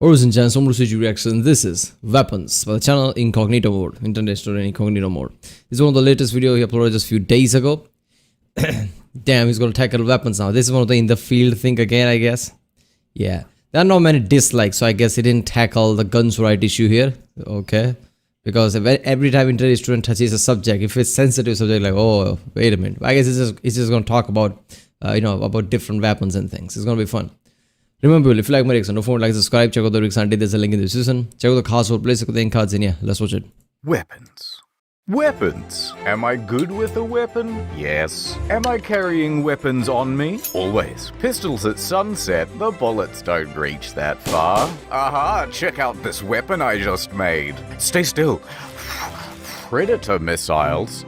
Ladies and gents, I'm Rusuji Reaction. This is Weapons by the channel Incognito Mode, Internet Store in Incognito Mode. This is one of the latest video he uploaded just a few days ago. Damn, he's gonna tackle weapons now. This is one of the in the field thing again, I guess. Yeah, there are not many dislikes, so I guess he didn't tackle the guns right issue here. Okay, because every time internet student touches a subject, if it's sensitive subject, like, oh, wait a minute, I guess he's just gonna talk about about different weapons and things. It's gonna be fun. Remember, if you like my reaction, don't forget to like, subscribe, check out the reaction. There's a link in the description. Check out the cast for place, the cards in here. Let's watch it. Weapons. Weapons. Am I good with a weapon? Yes. Am I carrying weapons on me? Always. Pistols at sunset, the bullets don't reach that far. Aha, check out this weapon I just made. Stay still. Predator missiles?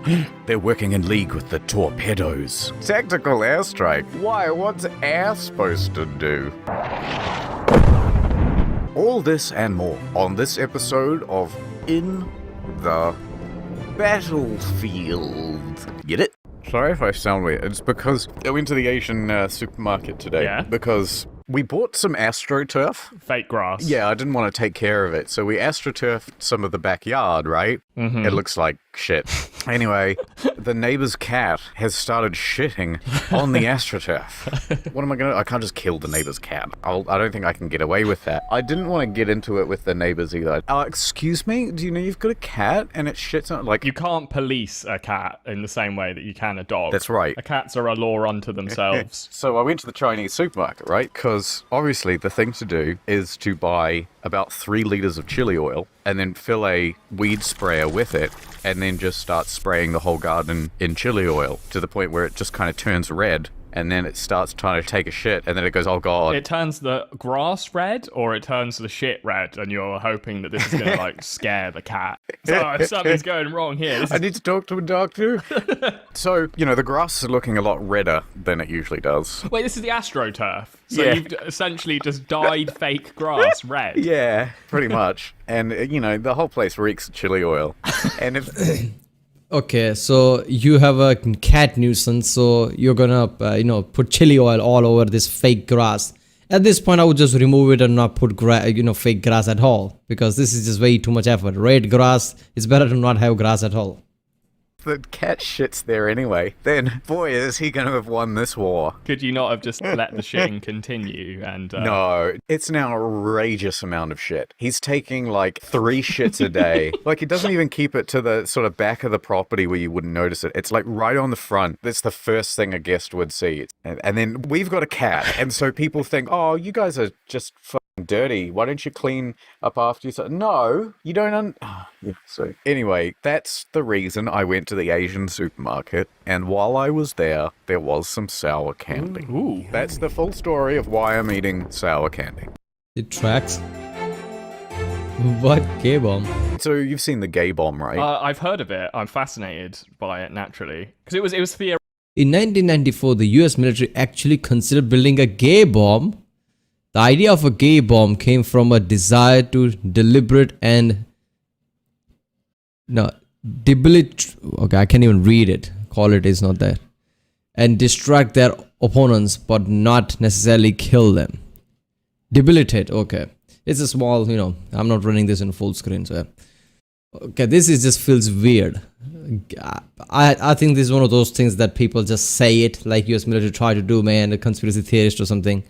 They're working in league with the torpedoes. Tactical airstrike? Why, what's air supposed to do? All this and more on this episode of In the Battlefield. Get it? Sorry if I sound weird. It's because I went to the Asian supermarket today. Yeah? Because we bought some AstroTurf. Fake grass. Yeah, I didn't want to take care of it, so we AstroTurfed some of the backyard, right? Mm-hmm. It looks like shit. Anyway, the neighbor's cat has started shitting on the AstroTurf. What am I gonna do? I can't just kill the neighbor's cat. I don't think I can get away with that. I didn't want to get into it with the neighbors either. Excuse me? Do you know you've got a cat and it shits on, like... You can't police a cat in the same way that you can a dog. That's right. Cats are a law unto themselves. So I went to the Chinese supermarket, right? Because obviously the thing to do is to buy about 3 liters of chili oil and then fill a weed sprayer with it and then just start spraying the whole garden in chili oil to the point where it just kind of turns red. And then it starts trying to take a shit, and then it goes, oh god. It turns the grass red, or it turns the shit red, and you're hoping that this is going to, like, scare the cat. So something's going wrong here. I need to talk to a doctor. So, you know, the grass is looking a lot redder than it usually does. Wait, this is the AstroTurf. So Yeah. you've essentially just dyed fake grass red. Yeah, pretty much. And, you know, the whole place reeks of chili oil. And if... Okay, so you have a cat nuisance, so you're gonna, put chili oil all over this fake grass. At this point, I would just remove it and not put, fake grass at all, because this is just way too much effort. Red grass, it's better to not have grass at all. the cat shits there anyway, then, boy, is he going to have won this war. Could you not have just let the shitting continue? And No, it's an outrageous amount of shit. He's taking like 3 shits a day. Like, he doesn't even keep it to the sort of back of the property where you wouldn't notice it. It's like right on the front. That's the first thing a guest would see. And then we've got a cat, and so people think, oh, you guys are just dirty. Why don't you clean up after yourself? No, you don't. So anyway, that's the reason I went to the Asian supermarket, and while I was there was some sour candy. Ooh. That's the full story of why I'm eating sour candy. It tracks. What? Gay bomb? So you've seen the gay bomb, right? I've heard of it. I'm fascinated by it naturally because it was theoretical. In 1994, the US military actually considered building a gay bomb. The idea of a gay bomb came from a desire to debilitate and okay, I can't even read it. Quality is not there. And distract their opponents, but not necessarily kill them. Debilitate, okay. It's a small, I'm not running this in full screen, so yeah. Okay, this is just feels weird. I think this is one of those things that people just say it, like US military try to do, man, a conspiracy theorist or something.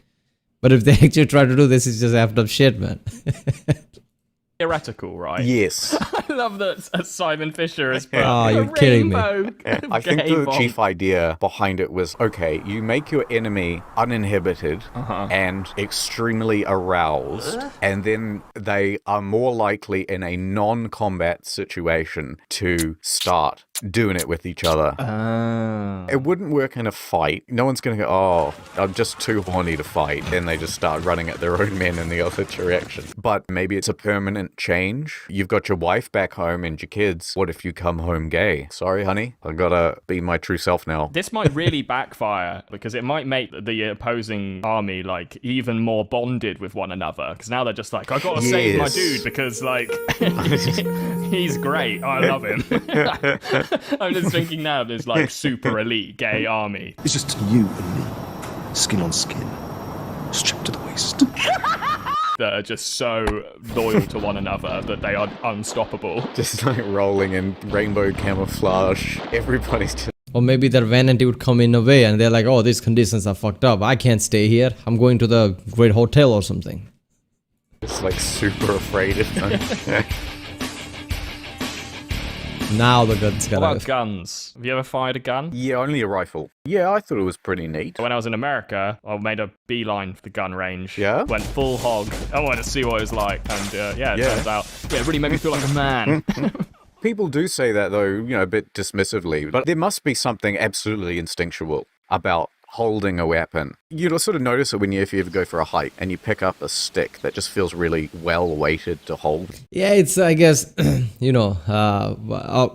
But if they actually try to do this, it's just effed up shit, man. Theoretical, right? Yes. I love that Simon Fisher has put Oh, a you're kidding me. rainbow I think gay the bomb. chief idea behind it was, okay, you make your enemy uninhibited and extremely aroused, and then they are more likely in a non-combat situation to start doing it with each other. It wouldn't work in a fight. No one's going to go, oh, I'm just too horny to fight. Then they just start running at their own men in the other direction. But maybe it's a permanent change. You've got your wife back home and your kids. What if you come home gay? Sorry, honey. I gotta be my true self now. This might really backfire because it might make the opposing army like even more bonded with one another. Because now they're just like, I gotta save my dude because like he's great. I love him. I'm just thinking now there's like super elite gay army. It's just you and me, skin on skin, strapped to the waist. that are just so loyal to one another that they are unstoppable. Just like rolling in rainbow camouflage. Everybody's just... Or maybe their vanity would come in a way and they're like, oh, these conditions are fucked up. I can't stay here. I'm going to the great hotel or something. Just like super afraid of them. Now the gun's What got about guns? Have you ever fired a gun? Yeah, only a rifle. Yeah, I thought it was pretty neat. When I was in America, I made a beeline for the gun range. Yeah? Went full hog. I wanted to see what it was like. And yeah, it turns out, it really made me feel like a man. People do say that, though, you know, a bit dismissively, but there must be something absolutely instinctual about holding a weapon. You'll sort of notice it if you ever go for a hike and you pick up a stick that just feels really well weighted to hold. Yeah, it's, I guess, you know,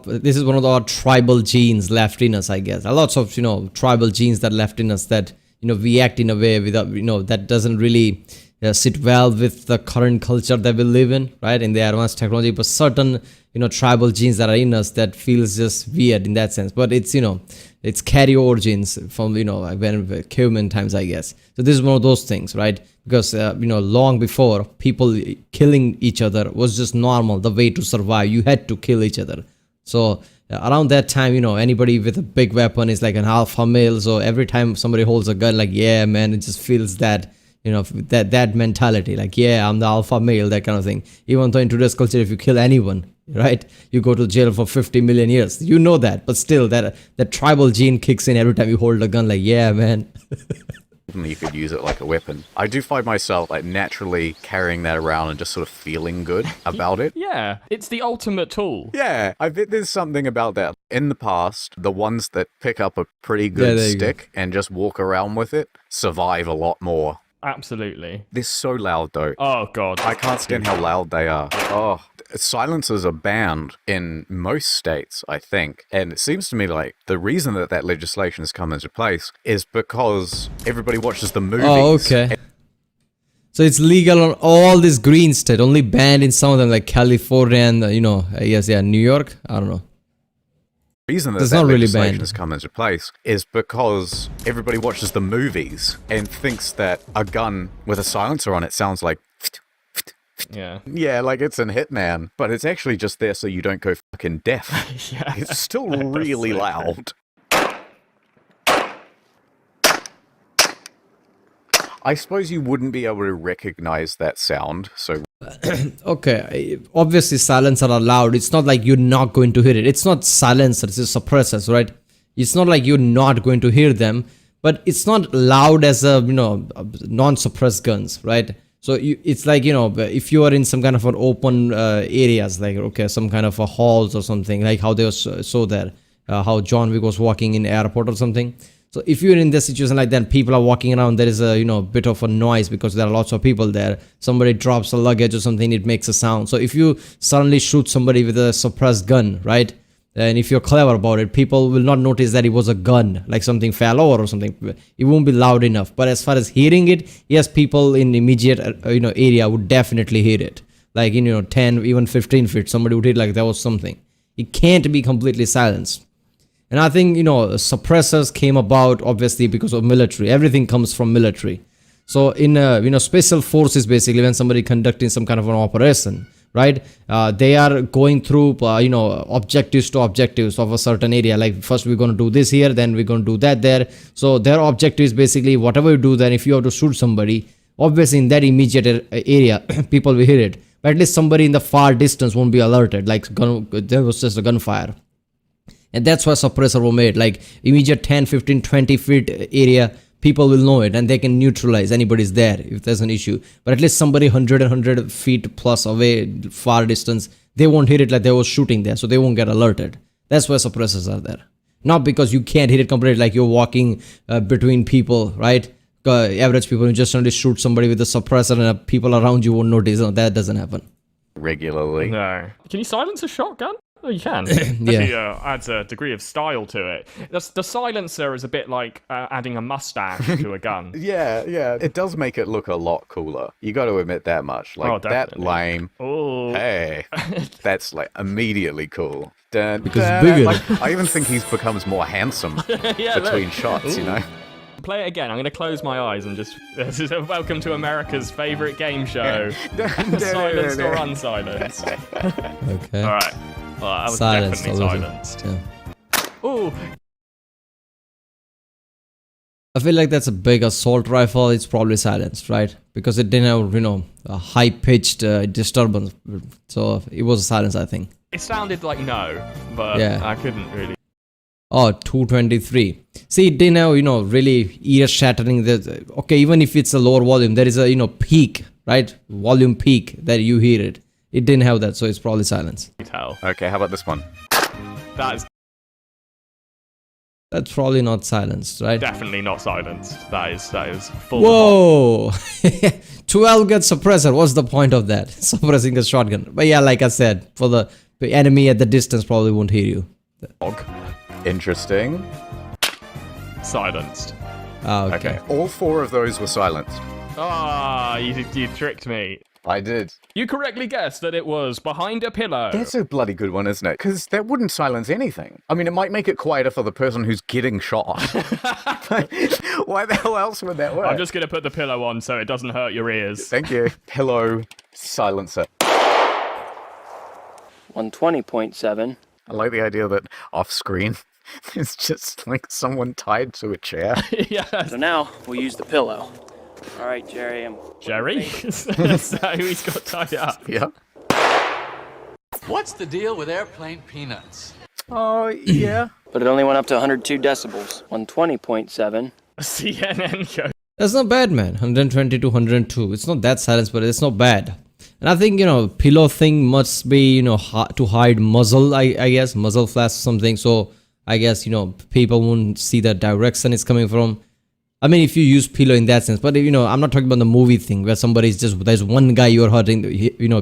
this is one of our tribal genes left in us, I guess. Lots of, you know, tribal genes that left in us that, you know, we act in a way without, you know, that doesn't really sit well with the current culture that we live in, right? In the advanced technology, but certain, you know, tribal genes that are in us that feels just weird in that sense. But it's, you know, it's carry origins from, you know, when caveman times, I guess. So this is one of those things, right? Because, you know, long before, people killing each other was just normal, the way to survive. You had to kill each other. So around that time, you know, anybody with a big weapon is like an alpha male. So every time somebody holds a gun, like, yeah, man, it just feels that, you know, that mentality, like, yeah, I'm the alpha male, that kind of thing. Even though in today's culture, if you kill anyone, right, you go to jail for 50 million years. You know that, but still, that tribal gene kicks in every time you hold a gun, like, yeah, man. You could use it like a weapon. I do find myself like naturally carrying that around and just sort of feeling good about it. Yeah, it's the ultimate tool. Yeah, I bet there's something about that. In the past, the ones that pick up a pretty good stick and just walk around with it survive a lot more. Absolutely. They're so loud, though. Oh, God. I can't stand how loud they are. Oh, silencers are banned in most states, I think. And it seems to me like the reason that legislation has come into place is because everybody watches the movies. Oh, okay. So it's legal on all these green states, only banned in some of them, like California and, you know, I guess, yeah, New York. I don't know. The reason that legislation has come into place is because everybody watches the movies and thinks that a gun with a silencer on it sounds like... Yeah, like it's in Hitman, but it's actually just there so you don't go fucking deaf. Yeah. It's still really loud. I suppose you wouldn't be able to recognize that sound, so... Okay, obviously silencers are loud. It's not like you're not going to hear it. It's not silencers, it's suppressors, right? It's not like you're not going to hear them, but it's not loud as a, you know, non-suppressed guns, right? So it's like, you know, if you are in some kind of an open areas, like, okay, some kind of a halls or something, like how they saw there, how John Wick was walking in airport or something. So if you're in this situation like that, people are walking around, there is a, you know, bit of a noise because there are lots of people there. Somebody drops a luggage or something, it makes a sound. So if you suddenly shoot somebody with a suppressed gun, right? And if you're clever about it, people will not notice that it was a gun, like something fell over or something. It won't be loud enough. But as far as hearing it, yes, people in immediate, you know, area would definitely hear it. Like in, you know, 10, even 15 feet, somebody would hear like there was something. It can't be completely silenced. And I think, you know, suppressors came about obviously because of military. Everything comes from military. So in, you know, special forces, basically, when somebody conducting some kind of an operation, right, they are going through, you know, objectives to objectives of a certain area. Like first we're going to do this here, then we're going to do that there. So their objective is basically whatever you do, then if you have to shoot somebody, obviously in that immediate area, people will hear it. But at least somebody in the far distance won't be alerted, like there was just a gunfire. And that's why suppressor were made, like immediate 10, 15, 20 feet area, people will know it and they can neutralize anybody's there if there's an issue. But at least somebody 100 feet plus away, far distance, they won't hear it like they was shooting there, so they won't get alerted. That's why suppressors are there. Not because you can't hit it completely, like you're walking between people, right? Average people, you just suddenly shoot somebody with a suppressor and people around you won't notice. No, that doesn't happen. Regularly. No. Can you silence a shotgun? Oh, you can. Yeah. Actually, adds a degree of style to it. The silencer is a bit like adding a mustache to a gun. Yeah. It does make it look a lot cooler. You got to admit that much. Like, that lame. Oh. Hey. That's like immediately cool. Because bigger. Like, I even think he becomes more handsome between shots, you know? play it again. I'm gonna close my eyes and just. This is welcome to America's favorite game show. Silenced or unsilenced? Okay. All right. Well, I was Silenced, definitely obviously. silenced. Yeah. Ooh. I feel like that's a big assault rifle. It's probably silenced, right? Because it didn't have, a high-pitched disturbance. So it was silenced, I think. It sounded like no, but Yeah. I couldn't really. Oh, 223. See, it didn't have, really ear-shattering. Okay, even if it's a lower volume, there is a, peak, right? Volume peak that you hear it. It didn't have that, so it's probably silenced. Tell. Okay, how about this one? That's That's probably not silenced, right? definitely not silenced. That is full. Whoa! 12 gun suppressor. What's the point of that? Suppressing a shotgun. But yeah, like I said, for the enemy at the distance probably won't hear you. Hog. Interesting. Silenced. Ah, Okay, all 4 of those were silenced. Ah, you tricked me. I did. You correctly guessed that it was behind a pillow. That's a bloody good one, isn't it? Because that wouldn't silence anything. I mean, it might make it quieter for the person who's getting shot. Why the hell else would that work? I'm just gonna put the pillow on so it doesn't hurt your ears. Thank you. Pillow silencer. 120.7. I like the idea that off-screen it's just like someone tied to a chair. Yeah. So now we'll use the pillow. All right, Jerry. Jerry? That's how he's got tied up. Yeah. What's the deal with airplane peanuts? Oh, yeah. But it only went up to 102 decibels. 120.7. CNN go. That's not bad, man. 120 to 102. It's not that silenced, but it's not bad. And I think, pillow thing must be, to hide muzzle, I guess. Muzzle flash or something. So, I guess, people won't see the direction it's coming from. I mean, if you use pillow in that sense, but I'm not talking about the movie thing where somebody's there's one guy you're hurting,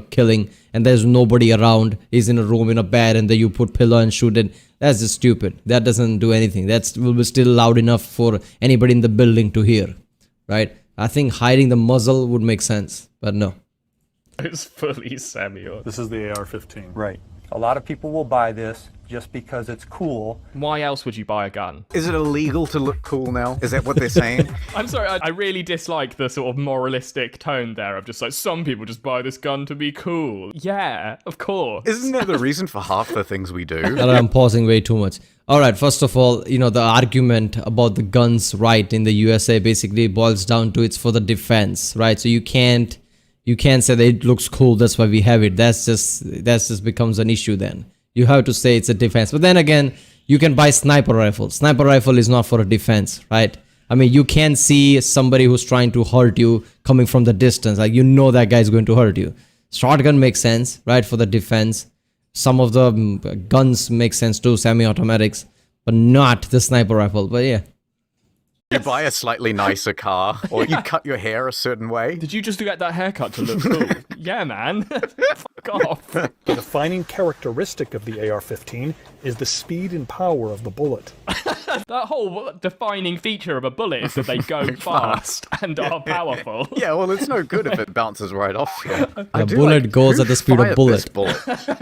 killing, and there's nobody around. He's in a room in a bed, and then you put pillow and shoot it. That's just stupid. That doesn't do anything. That will be still loud enough for anybody in the building to hear, right? I think hiding the muzzle would make sense, but no. It's fully Samuel. This is the AR-15. Right. A lot of people will buy this just because it's cool. Why else would you buy a gun? Is it illegal to look cool now? Is that what they're saying? I'm sorry, I really dislike the sort of moralistic tone there of just like, some people just buy this gun to be cool. Yeah, of course. Isn't that the reason for half the things we do? I'm pausing way too much. Alright, first of all, the argument about the guns right in the USA basically boils down to it's for the defense, right? So you can't say that it looks cool, that's why we have it. That's just becomes an issue then. You have to say it's a defense. But then again, you can buy sniper rifles. Sniper rifle is not for a defense, right? I mean, you can see somebody who's trying to hurt you coming from the distance. Like, that guy is going to hurt you. Shotgun makes sense, right, for the defense. Some of the guns make sense too, semi-automatics, but not the sniper rifle. But yeah. You buy a slightly nicer car, or you cut your hair a certain way. Did you just get that haircut to look cool? Yeah, man. Fuck off. The defining characteristic of the AR-15 is the speed and power of the bullet. That whole defining feature of a bullet is that they go fast and are powerful. Yeah, well, it's no good if it bounces right off you. The bullet goes at the speed of bullet.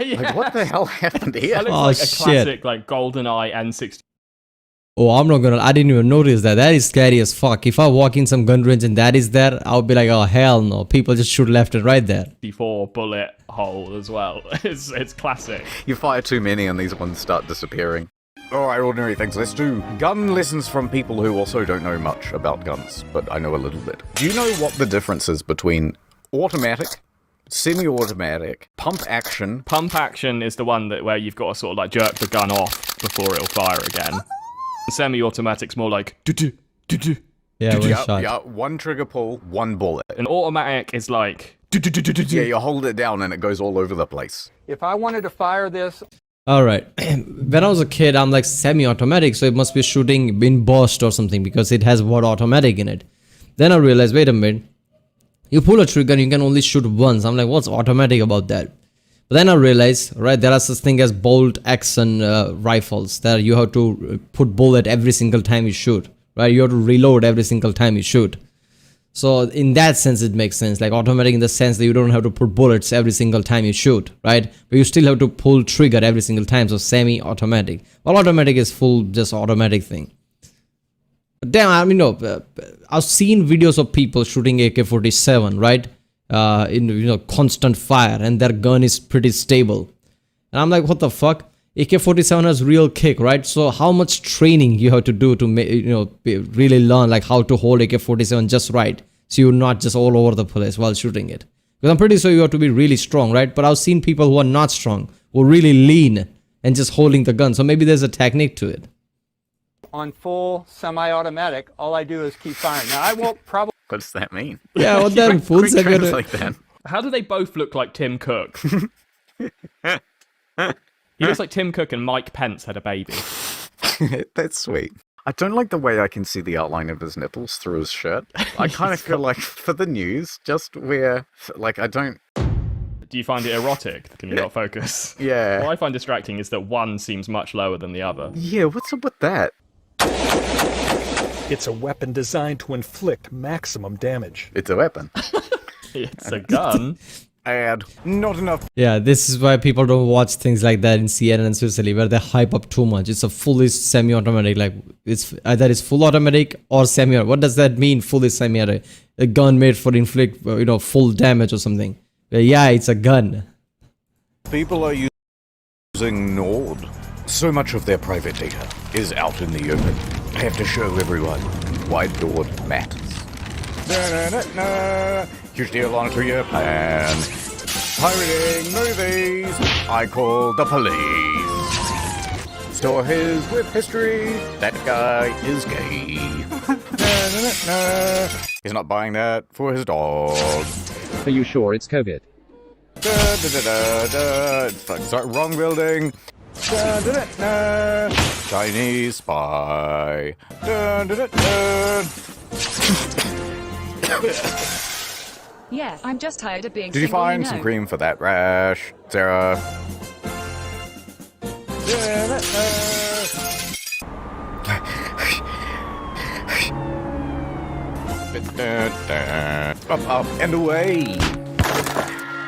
Yeah. Like, what the hell happened here? That looks Oh, like a shit. classic, like GoldenEye N60. Oh, I didn't even notice that. That is scary as fuck. If I walk in some gun range and that is there, I'll be like, oh, hell no. People just shoot left and right there. 54 bullet hole as well. It's classic. You fire too many and these ones start disappearing. Alright, ordinary things. Let's do gun lessons from people who also don't know much about guns, but I know a little bit. Do you know what the difference is between automatic, semi-automatic, pump action? Pump action is the one where you've got to sort of like jerk the gun off before it'll fire again. Semi-automatic's more like do-do, do-do. Yeah, one shot. Yeah, one trigger pull, one bullet. An automatic is like Yeah, you hold it down and it goes all over the place. If I wanted to fire this, Alright, when I was a kid, I'm like semi-automatic, so it must be shooting in burst or something because it has word automatic in it. Then I realized, wait a minute, you pull a trigger and you can only shoot once. I'm like, what's automatic about that? But then I realized, right, there are such thing as bolt action rifles that you have to put bullet every single time you shoot, right? You have to reload every single time you shoot. So in that sense, it makes sense, like automatic in the sense that you don't have to put bullets every single time you shoot, right? But you still have to pull trigger every single time, so semi-automatic. Well, automatic is full, just automatic thing. Damn, I mean, no, I've seen videos of people shooting AK-47, right? In constant fire, and their gun is pretty stable. And I'm like, what the fuck? AK-47 has real kick, right? So how much training you have to do to really learn like how to hold AK-47 just right, so you're not just all over the place while shooting it. Because I'm pretty sure you have to be really strong, right? But I've seen people who are not strong, who are really lean and just holding the gun. So maybe there's a technique to it. On full semi-automatic, all I do is keep firing. Now, I won't probably... What does that mean? Yeah, what that full Quick second. translate that. How do they both look like Tim Cook? He looks like Tim Cook and Mike Pence had a baby. That's sweet. I don't like the way I can see the outline of his nipples through his shirt. I kind of feel like for the news, just where, like, I don't... Do you find it erotic? Can you not focus? Yeah. What I find distracting is that one seems much lower than the other. Yeah, what's up with that? It's a weapon designed to inflict maximum damage. It's a weapon. It's a gun. And not enough. Yeah, this is why people don't watch things like that in CNN and Sicily, where they hype up too much. It's a fully semi-automatic, like it's either it's full automatic or semi. What does that mean? Fully semi-automatic, a gun made for inflict, full damage or something. Yeah, it's a gun. People are using Nord. So much of their private data is out in the open. I have to show everyone why Nord matters. Huge deal on a 2-year plan. Pirating movies. I call the police. Store his with history. That guy is gay. He's not buying that for his dog. Are you sure it's COVID? Sorry, wrong building. Chinese spy. Yeah, I'm just tired of being Did you single, find some cream for that rash, Sarah? Up and away.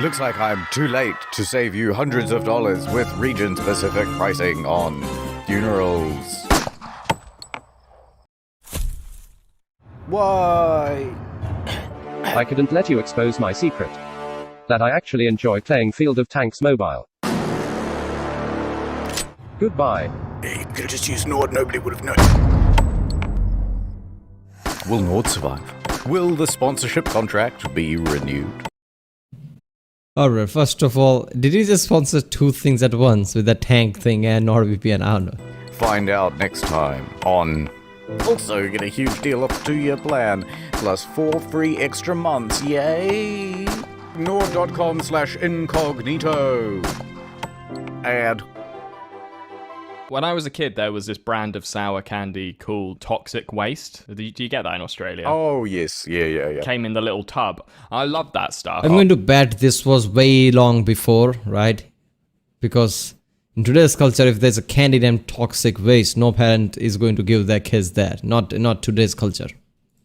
Looks like I'm too late to save you hundreds of dollars with region-specific pricing on funerals. Why? I couldn't let you expose my secret. That I actually enjoy playing Field of Tanks Mobile. Goodbye. You could have just used Nord, nobody would have known. Will Nord survive? Will the sponsorship contract be renewed? Alright, first of all, did he just sponsor two things at once with the tank thing and NordVPN? I don't know. Find out next time on... Also get a huge deal off 2-year plan, plus 4 free extra months, yay! Nord.com/incognito. Ad. When I was a kid, there was this brand of sour candy called Toxic Waste. Do you get that in Australia? Oh, yes. Yeah. Came in the little tub. I loved that stuff. I'm going to bet this was way long before, right? Because in today's culture, if there's a candy named Toxic Waste, no parent is going to give their kids that. Not today's culture.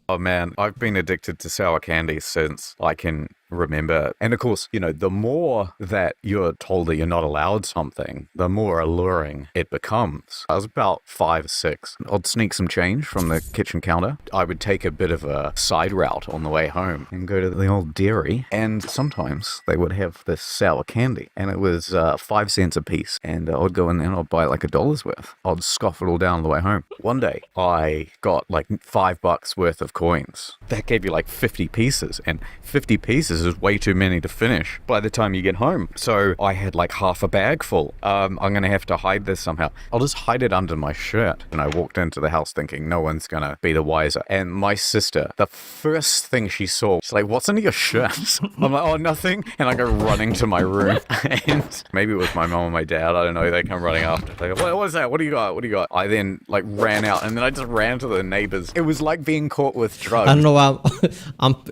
Oh man, I've been addicted to sour candy since I can remember. And of course, the more that you're told that you're not allowed something, the more alluring it becomes. I was about 5 or 6. I'd sneak some change from the kitchen counter. I would take a bit of a side route on the way home and go to the old dairy. And sometimes they would have this sour candy. And it was 5 cents a piece. And I would go in there and I'd buy like $1 worth. I'd scoff it all down on the way home. One day, I got like $5 worth of coins. That gave you like 50 pieces. And 50 pieces is way too many to finish by the time you get home. So I had like half a bag full. I'm gonna have to hide this somehow. I'll just hide it under my shirt. And I walked into the house thinking no one's gonna be the wiser. And my sister, the first thing she saw, she's like, "What's under your shirt?" I'm like, "Oh, nothing." And I go running to my room. And maybe it was my mom or my dad, I don't know, they come running after. They go, "What is that? What do you got? What do you got?" I then like ran out and then I just ran to the neighbors. It was like being caught with drugs. I don't know why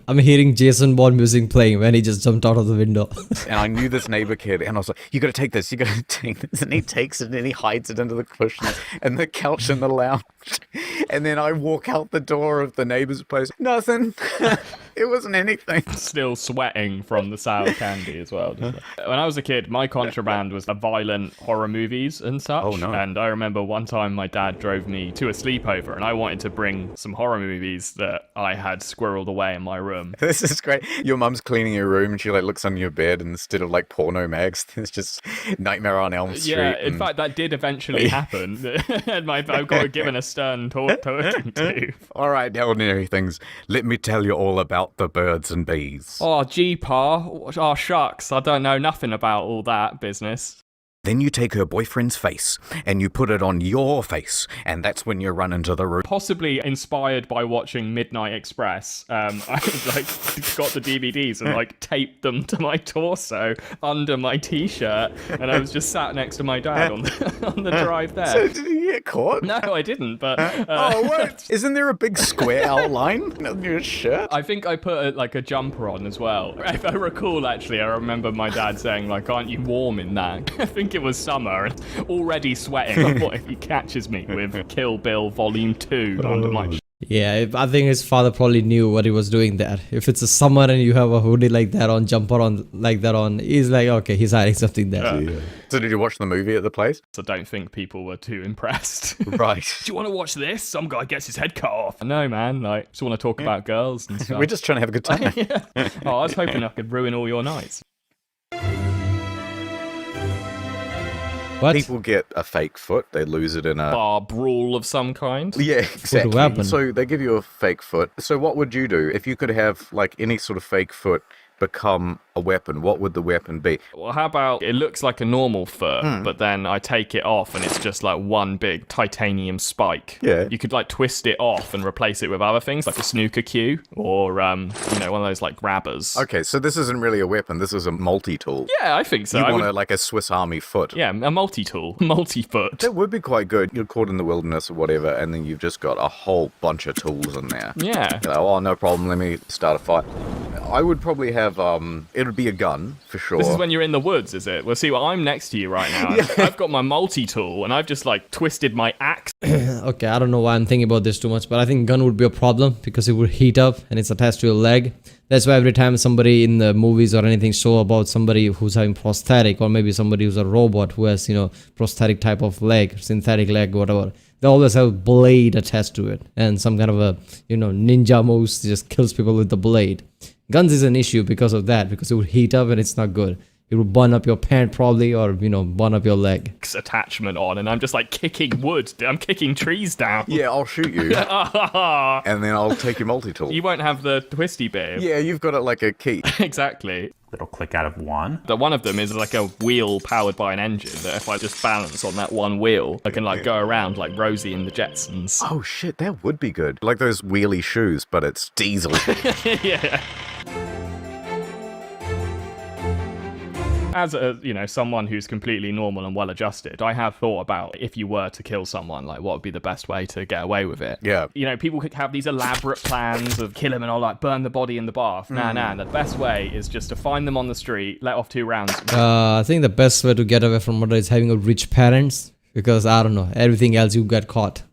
I'm hearing Jason Bourne music playing when he just jumped out of the window. And I knew this neighbor kid, and I was like, "You gotta take this, you gotta take this." And he takes it and he hides it under the cushions and the couch in the lounge. And then I walk out the door of the neighbor's place. Nothing. It wasn't anything. Still sweating from the sour candy as well. When I was a kid, my contraband was violent horror movies and such. Oh, no. And I remember one time my dad drove me to a sleepover and I wanted to bring some horror movies that I had squirreled away in my room. This is great. Your mum's cleaning your room and she like looks under your bed and instead of like porno mags, there's just Nightmare on Elm Street. Yeah, in fact, that did eventually happen. And I got given a stern talking to. All right, now ordinary things. Let me tell you all about the birds and bees. Oh, gee, Pa. Oh, shucks. I don't know nothing about all that business. Then you take her boyfriend's face and you put it on your face, and that's when you run into the room. Possibly inspired by watching Midnight Express, I like got the DVDs and like taped them to my torso under my t-shirt, and I was just sat next to my dad on the drive there. So did you get caught? No, I didn't. But oh, what? Isn't there a big square outline on your shirt? I think I put like a jumper on as well. If I recall, actually, I remember my dad saying like, "Aren't you warm in that?" I think it was summer and already sweating. What if he catches me with Kill Bill Volume 2 under my Yeah, I think his father probably knew what he was doing there. If it's a summer and you have a hoodie like that on, jumper on like that on, he's like, okay, he's hiding something there. Yeah. So did you watch the movie at the place? I don't think people were too impressed. Right. Do you want to watch this? Some guy gets his head cut off. No, man. Like, just want to talk about girls and stuff. We're just trying to have a good time. Yeah. Oh, I was hoping I could ruin all your nights. What? People get a fake foot. They lose it in a bar brawl of some kind. Yeah, exactly. Weapon. So they give you a fake foot. So what would you do if you could have like any sort of fake foot become a weapon? What would the weapon be? Well, how about it looks like a normal foot, but then I take it off and it's just like one big titanium spike. Yeah. You could like twist it off and replace it with other things like a snooker cue or, one of those like grabbers. Okay, so this isn't really a weapon. This is a multi-tool. Yeah, I think so. You want like a Swiss Army foot. Yeah, a multi-tool, multi-foot. That would be quite good. You're caught in the wilderness or whatever, and then you've just got a whole bunch of tools in there. Yeah. You're like, oh, no problem. Let me start a fight. I would probably have, it would be a gun, for sure. This is when you're in the woods, is it? Well, see, I'm next to you right now. Yeah. I've got my multi-tool, and I've just, like, twisted my axe. Okay, I don't know why I'm thinking about this too much, but I think gun would be a problem because it would heat up and it's attached to your leg. That's why every time somebody in the movies or anything show about somebody who's having prosthetic, or maybe somebody who's a robot who has, prosthetic type of leg, synthetic leg, whatever, they always have a blade attached to it and some kind of a, ninja moves just kills people with the blade. Guns is an issue because of that, because it would heat up and it's not good. It would burn up your pant probably, or, burn up your leg. Attachment on, and I'm just like kicking wood. I'm kicking trees down. Yeah, I'll shoot you. And then I'll take your multi-tool. You won't have the twisty bit. Yeah, you've got it like a key. Exactly. It'll click out of one. The one of them is like a wheel powered by an engine that if I just balance on that one wheel, I can like go around like Rosie in the Jetsons. Oh shit, that would be good. Like those wheelie shoes, but it's diesel. Yeah. As a, someone who's completely normal and well-adjusted, I have thought about if you were to kill someone, like what would be the best way to get away with it. Yeah. People could have these elaborate plans of kill him and I'll like burn the body in the bath. Nah, the best way is just to find them on the street, let off 2 rounds. I think the best way to get away from murder is having a rich parents, because I don't know, everything else you get caught.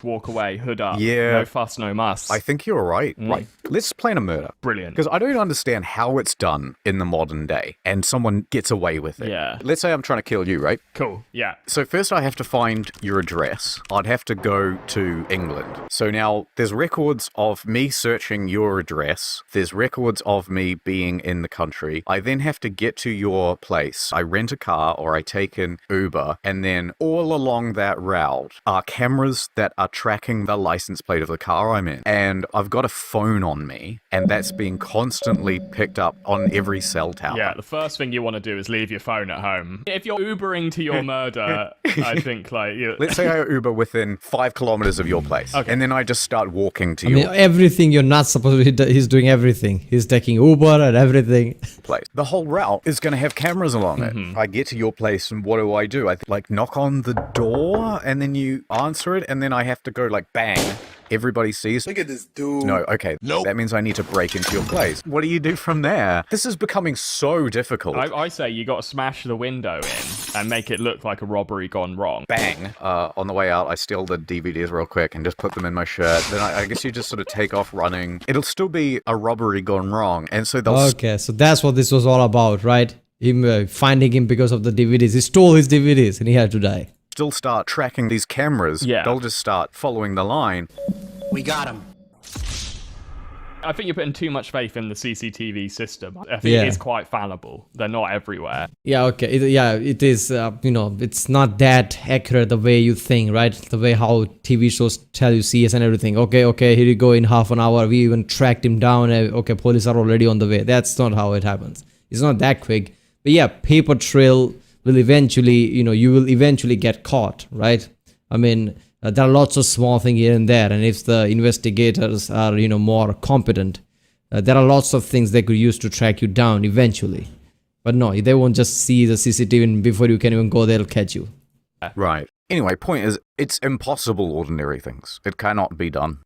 Walk away, hood up. Yeah. No fuss, no muss. I think you're right. Right. Let's plan a murder. Brilliant. Because I don't understand how it's done in the modern day and someone gets away with it. Yeah. Let's say I'm trying to kill you, right? Cool. Yeah. So first I have to find your address. I'd have to go to England. So now there's records of me searching your address. There's records of me being in the country. I then have to get to your place. I rent a car or I take an Uber. And then all along that route are cameras that are tracking the license plate of the car I'm in. And I've got a phone on me, and that's being constantly picked up on every cell tower. Yeah, the first thing you want to do is leave your phone at home. If you're Ubering to your murder, I think like... Let's say I Uber within 5 kilometers of your place. Okay. And then I just start walking to your... everything you're not supposed to... He's doing everything. He's taking Uber and everything. Place. The whole route is going to have cameras along it. I get to your place, and what do? I like knock on the door, and then you answer it, and then I have to go like bang. Everybody sees. Look at this dude. No, okay. Nope. That means I need to break into your place. What do you do from there? This is becoming so difficult. I say you got to smash the window in and make it look like a robbery gone wrong. Bang. On the way out, I steal the DVDs real quick and just put them in my shirt. Then I guess you just sort of take off running. It'll still be a robbery gone wrong. And so they'll... Okay, so that's what this was all about, right? Him finding him because of the DVDs. He stole his DVDs and he had to die. Still start tracking these cameras. Yeah. They'll just start following the line. We got him. I think you're putting too much faith in the CCTV system. I think it is quite fallible. They're not everywhere. Yeah, okay. It is, it's not that accurate the way you think, right? The way how TV shows tell you CS and everything. Okay, here you go in half an hour. We even tracked him down. Okay, police are already on the way. That's not how it happens. It's not that quick. But yeah, paper trail will eventually, you will eventually get caught, right? I mean, there are lots of small things here and there, and if the investigators are, more competent, there are lots of things they could use to track you down eventually. But no, they won't just see the CCTV and before you can even go, they'll catch you. Right. Anyway, point is, it's impossible ordinary things. It cannot be done.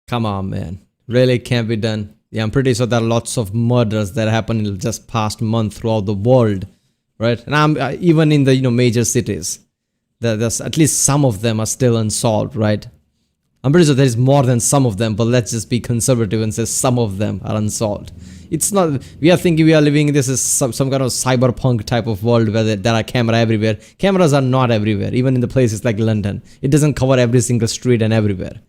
Come on, man. Really can't be done. Yeah, I'm pretty sure there are lots of murders that happened in just past month throughout the world, right? And I'm even in the major cities, there's at least some of them are still unsolved, right? I'm pretty sure there is more than some of them, but let's just be conservative and say some of them are unsolved. It's not. We are thinking we are living. This is some kind of cyberpunk type of world where there are cameras everywhere. Cameras are not everywhere, even in the places like London. It doesn't cover every single street and everywhere.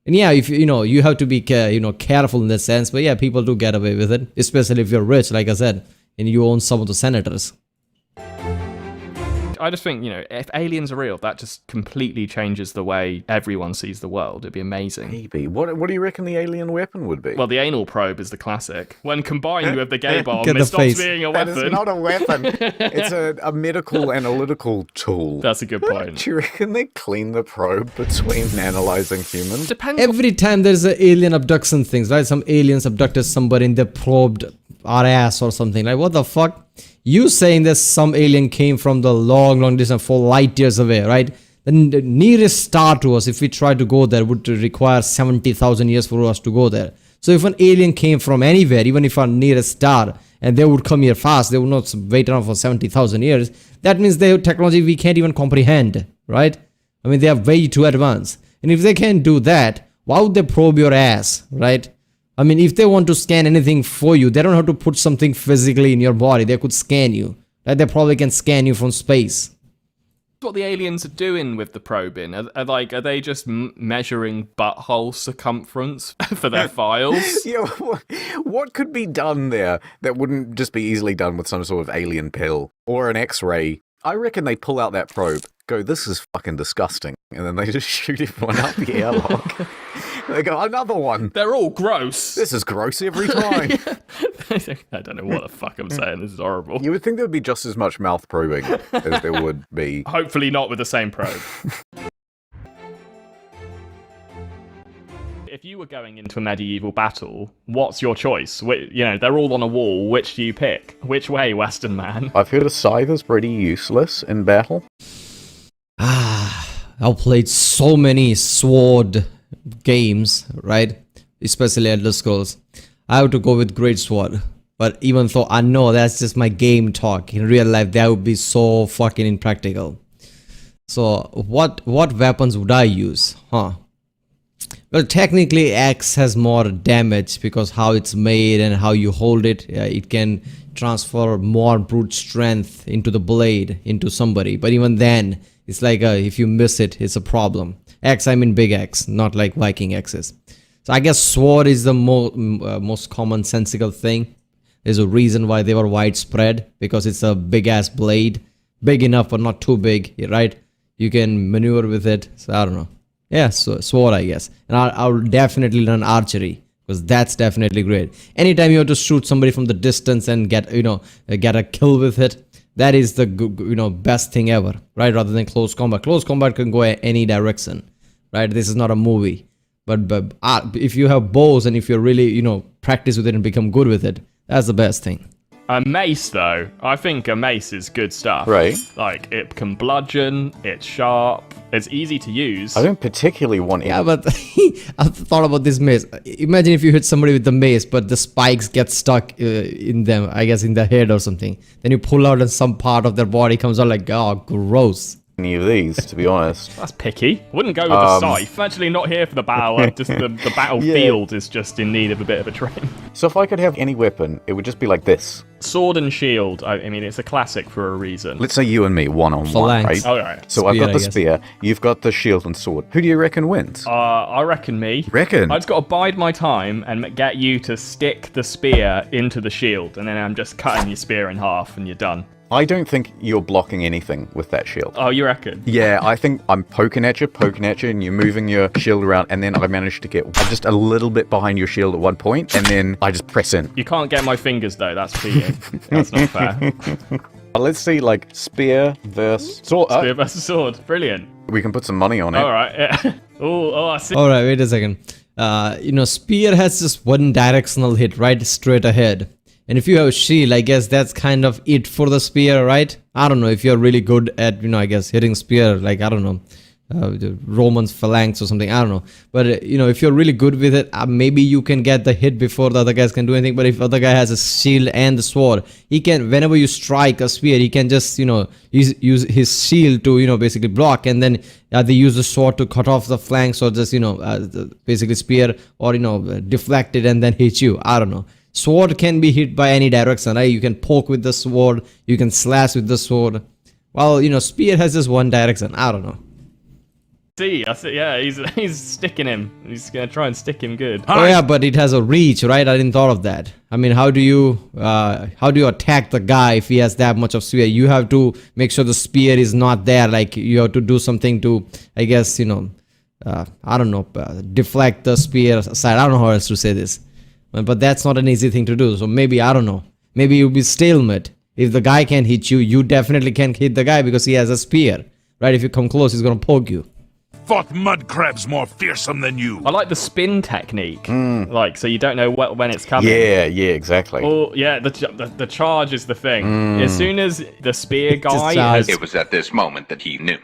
And yeah, if you have to be careful in that sense, but yeah, people do get away with it, especially if you're rich, like I said, and you own some of the senators. I just think, if aliens are real, that just completely changes the way everyone sees the world. It'd be amazing. Maybe. What do you reckon the alien weapon would be? Well, the anal probe is the classic. When combined with the gay bomb, Get it the stops face. being a weapon. That is not a weapon. It's a medical analytical tool. That's a good point. Do you reckon they clean the probe between analyzing humans? Depends. Every time there's an alien abduction things, right? Some aliens abducted somebody and they probed our ass or something. Like, what the fuck? You saying that some alien came from the long distance, 4 light years away, right? The nearest star to us, if we try to go there, would require 70,000 years for us to go there. So if an alien came from anywhere, even if our nearest star, and they would come here fast, they would not wait around for 70,000 years, that means they have technology we can't even comprehend, right? I mean, they are way too advanced. And if they can't do that, why would they probe your ass, right? I mean, if they want to scan anything for you, they don't have to put something physically in your body. They could scan you. Right? They probably can scan you from space. What the aliens are doing with the probing? Are they just measuring butthole circumference for their files? Yeah, what could be done there that wouldn't just be easily done with some sort of alien pill or an X-ray? I reckon they pull out that probe, go, this is fucking disgusting, and then they just shoot everyone up the airlock. They go, another one. They're all gross. This is gross every time. I don't know what the fuck I'm saying. This is horrible. You would think there would be just as much mouth probing as there would be. Hopefully not with the same probe. If you were going into a medieval battle, what's your choice? They're all on a wall. Which do you pick? Which way, Western man? I've heard a scythe is pretty useless in battle. I've played so many sword games, right? Especially Elder Scrolls. I have to go with Greatsword. But even though I know that's just my game talk, in real life that would be so fucking impractical. So what weapons would I use? Well, technically axe has more damage because how it's made and how you hold it. It can transfer more brute strength into the blade, into somebody. But even then, it's like if you miss it, it's a problem. Axe, I mean big axe, not like Viking axes. So I guess sword is the most commonsensical thing. There's a reason why they were widespread, because it's a big ass blade. Big enough but not too big, right? You can maneuver with it. So I don't know. Yeah, so sword, I guess. And I'll definitely learn archery, because that's definitely great. Anytime you have to shoot somebody from the distance and get a kill with it, that is the best thing ever, right? Rather than close combat. Close combat can go any direction, right? This is not a movie. But if you have bows and if you're really practice with it and become good with it, that's the best thing. A mace, though, I think a mace is good stuff. Right. Like, it can bludgeon, it's sharp, it's easy to use. I don't particularly want Yeah, but I've thought about this mace. Imagine if you hit somebody with the mace, but the spikes get stuck in them, I guess in the head or something. Then you pull out and some part of their body comes out like, oh, gross. any of these, to be honest. That's picky. Wouldn't go with the scythe. Actually, not here for the battle. Just the battlefield is just in need of a bit of a trim. So if I could have any weapon, it would just be like this. Sword and shield. I mean, it's a classic for a reason. Let's say you and me, one-on-one, right? All right. So I've got the spear, you've got the shield and sword. Who do you reckon wins? I reckon me. Reckon? I just got to bide my time and get you to stick the spear into the shield, and then I'm just cutting your spear in half, and you're done. I don't think you're blocking anything with that shield. Oh, you reckon? Yeah, I think I'm poking at you, and you're moving your shield around, and then I managed to get just a little bit behind your shield at one point, and then I just press in. You can't get my fingers, though. That's cheating. That's not fair. Let's see, like, spear versus sword. Spear versus sword. Brilliant. We can put some money on it. All right. Yeah. Oh, I see. All right, wait a second. Spear has just one directional hit, right straight ahead. And if you have a shield, I guess that's kind of it for the spear, right? I don't know if you're really good at, I guess hitting spear, like, I don't know, the Roman's phalanx or something, I don't know. But, if you're really good with it, maybe you can get the hit before the other guys can do anything. But if the other guy has a shield and the sword, he can, whenever you strike a spear, he can just, use his shield to, basically block. And then they use the sword to cut off the flanks or just, basically spear or, deflect it and then hit you. I don't know. Sword can be hit by any direction, right? You can poke with the sword, you can slash with the sword. Well, spear has just one direction. I don't know. I see. Yeah, he's sticking him. He's gonna try and stick him good. Oh yeah, but it has a reach, right? I didn't thought of that. I mean, how do you attack the guy if he has that much of spear? You have to make sure the spear is not there. Like you have to do something to, I guess, I don't know, deflect the spear aside. I don't know how else to say this. But that's not an easy thing to do. So maybe, I don't know. Maybe you'll be stalemate. If the guy can't hit you, you definitely can't hit the guy because he has a spear. Right? If you come close, he's going to poke you. Fought mud crabs more fearsome than you. I like the spin technique. Like, so you don't know when it's coming. Yeah, exactly. Oh, yeah, the charge is the thing. As soon as the spear guy has... It was at this moment that he knew.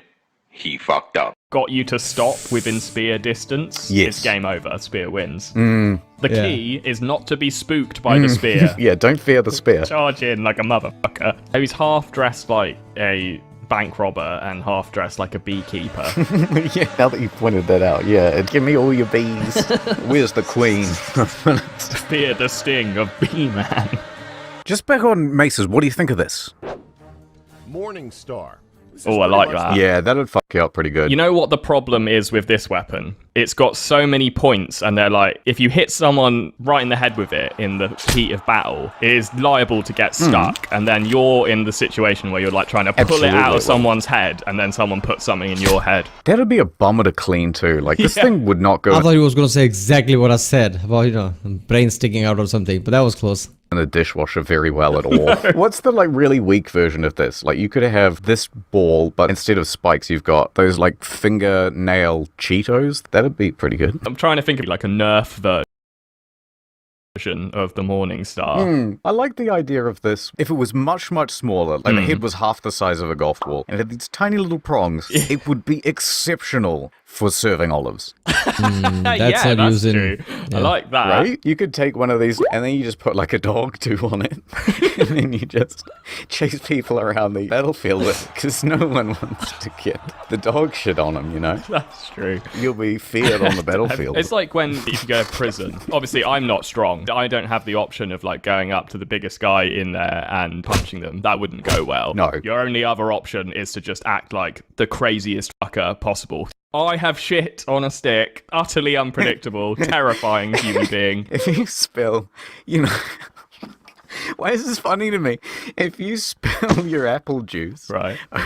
He fucked up. Got you to stop within spear distance. Yes. It's game over. Spear wins. The key is not to be spooked by the spear. Yeah, don't fear the spear. Charge in like a motherfucker. He's half dressed like a bank robber and half dressed like a beekeeper. Yeah, now that you pointed that out, yeah. Give me all your bees. Where's the queen? Fear the sting of Bee-Man. Just back on maces, what do you think of this? Morning Star. Oh, I like that. Yeah, that'd fuck you up pretty good. You know what the problem is with this weapon? It's got so many points, and they're like, if you hit someone right in the head with it in the heat of battle, it is liable to get stuck, and then you're in the situation where you're like trying to pull it out of someone's head, and then someone puts something in your head. That'd be a bummer to clean too. Like, this thing would not go... I thought he was going to say exactly what I said about, brain sticking out or something, but that was close. In a dishwasher very well at all. What's the really weak version of this? Like, you could have this ball, but instead of spikes, you've got those fingernail Cheetos. That'd be pretty good. I'm trying to think of a Nerf version of the Morning Star. I like the idea of this. If it was much, much smaller, like the head was half the size of a golf ball, and it had these tiny little prongs, it would be exceptional for serving olives. That's true. I like that. Right? You could take one of these and then you just put a dog too on it. And then you just chase people around the battlefield because no one wants to get the dog shit on them, That's true. You'll be feared on the battlefield. It's like when you go to prison. Obviously, I'm not strong. I don't have the option of going up to the biggest guy in there and punching them. That wouldn't go well. No. Your only other option is to just act like the craziest fucker possible. I have shit on a stick, utterly unpredictable, terrifying human being. If you spill, why is this funny to me? If you spill your apple juice